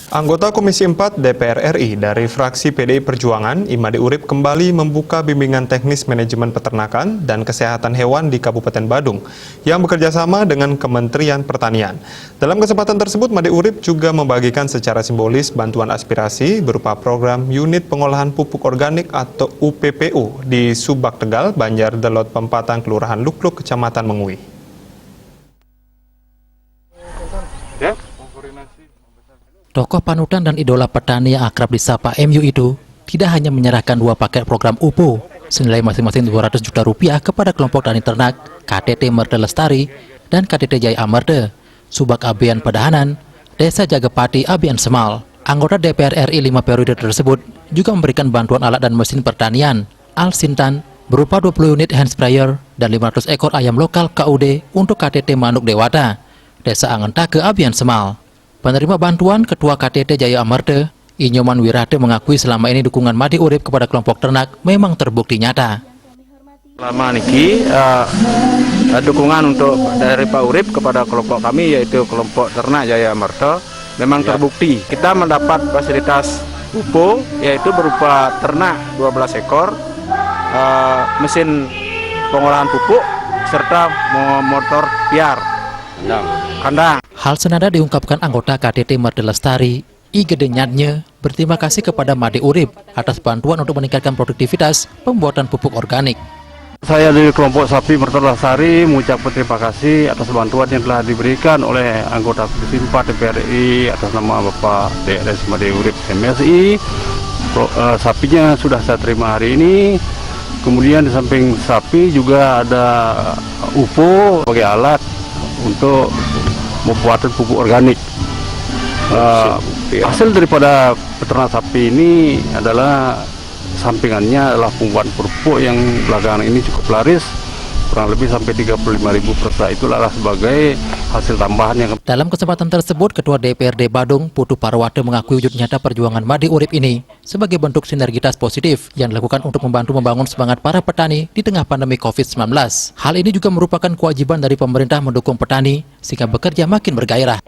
Anggota Komisi 4 DPR RI dari fraksi PDI Perjuangan, Imade Urip, kembali membuka bimbingan teknis manajemen peternakan dan kesehatan hewan di Kabupaten Badung yang bekerja sama dengan Kementerian Pertanian. Dalam kesempatan tersebut, Imade Urip juga membagikan secara simbolis bantuan aspirasi berupa program Unit Pengolahan Pupuk Organik atau UPPU di Subak Tegal, Banjar Delot Pempatang, Kelurahan Lukluk, Kecamatan Mengui. Tokoh panutan dan idola petani yang akrab disapa MU itu tidak hanya menyerahkan 2 paket program UPO senilai masing-masing 200 juta rupiah kepada kelompok tani ternak KTT Merde Lestari dan KTT Jaya Amerde, Subak Abian Pedahanan, Desa Jagapati Abian Semal. Anggota DPR RI 5 periode tersebut juga memberikan bantuan alat dan mesin pertanian, Al-Sintan, berupa 20 unit hand sprayer dan 500 ekor ayam lokal KUD untuk KTT Manuk Dewata, Desa Angentake Abian Semal. Penerima bantuan Ketua KTT Jaya Amerde, Inyoman Wirate, mengakui selama ini dukungan Imade Urip kepada kelompok ternak memang terbukti nyata. Selama niki dukungan untuk dari Pak Urip kepada kelompok kami yaitu kelompok ternak Jaya Amerde memang terbukti. Kita mendapat fasilitas UPO yaitu berupa ternak 12 ekor, mesin pengolahan pupuk serta motor piar kandang. Hal senada diungkapkan anggota KTT Merde Lestari, I Gede Nyadnya, berterima kasih kepada Imade Urip atas bantuan untuk meningkatkan produktivitas pembuatan pupuk organik. Saya dari kelompok sapi Merde Lestari mengucapkan terima kasih atas bantuan yang telah diberikan oleh anggota Komisi 4 DPR RI atas nama Bapak DRS Imade Urip MSI. Sapinya sudah saya terima hari ini. Kemudian di samping sapi juga ada UPO sebagai alat untuk pembuatan pupuk organik. Hasil daripada peternak sapi ini adalah sampingannya adalah pembuatan pupuk yang belakangan ini cukup laris, kurang lebih sampai 35.000 per sak. Itulah sebagai hasil tambahan yang. Dalam kesempatan tersebut, Ketua DPRD Badung, Putu Parwate, mengakui wujud nyata perjuangan Imade Urip ini sebagai bentuk sinergitas positif yang dilakukan untuk membantu membangun semangat para petani di tengah pandemi COVID-19. Hal ini juga merupakan kewajiban dari pemerintah mendukung petani sehingga bekerja makin bergairah.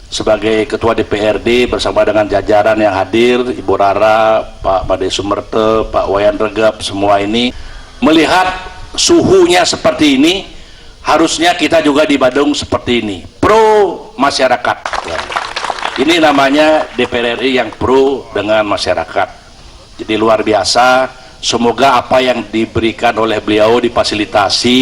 Sebagai Ketua DPRD bersama dengan jajaran yang hadir, Ibu Rara, Pak Made Sumerte, Pak Wayan Regap, semua ini melihat suhunya seperti ini, harusnya kita juga di Badung seperti ini, pro masyarakat. Ini namanya DPR RI yang pro dengan masyarakat. Jadi luar biasa, semoga apa yang diberikan oleh beliau difasilitasi,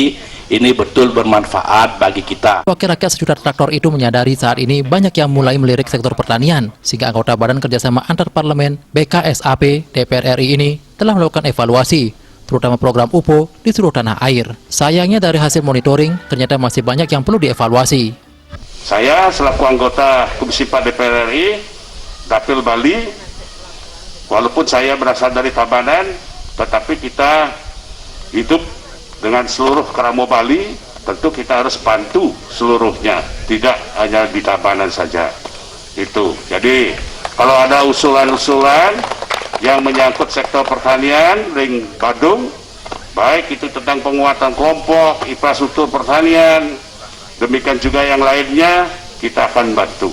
ini betul bermanfaat bagi kita. Wakil rakyat sejuta traktor itu menyadari saat ini banyak yang mulai melirik sektor pertanian, sehingga anggota Badan Kerjasama Antar Parlemen BKSAP DPR RI ini telah melakukan evaluasi, terutama program UPO di seluruh tanah air. Sayangnya dari hasil monitoring, ternyata masih banyak yang perlu dievaluasi. Saya selaku anggota Komisi 4 DPR RI, Dapil Bali, walaupun saya berasal dari Tabanan, tetapi kita hidup dengan seluruh Keramo Bali, tentu kita harus bantu seluruhnya, tidak hanya di Tabanan saja. Itu. Jadi kalau ada usulan-usulan yang menyangkut sektor pertanian ring Badung, baik itu tentang penguatan kelompok, infrastruktur pertanian, demikian juga yang lainnya, kita akan bantu.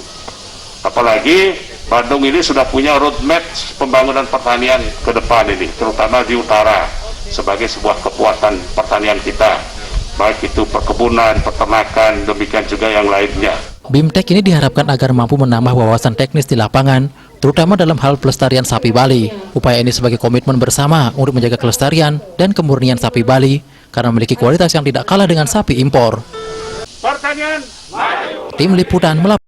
Apalagi Badung ini sudah punya roadmap pembangunan pertanian ke depan ini, terutama di utara, sebagai sebuah kekuatan pertanian kita, baik itu perkebunan, peternakan, demikian juga yang lainnya. BIMTEK ini diharapkan agar mampu menambah wawasan teknis di lapangan, terutama dalam hal pelestarian sapi Bali. Upaya ini sebagai komitmen bersama untuk menjaga kelestarian dan kemurnian sapi Bali, karena memiliki kualitas yang tidak kalah dengan sapi impor. Pertanian, Tim Liputan melaporkan.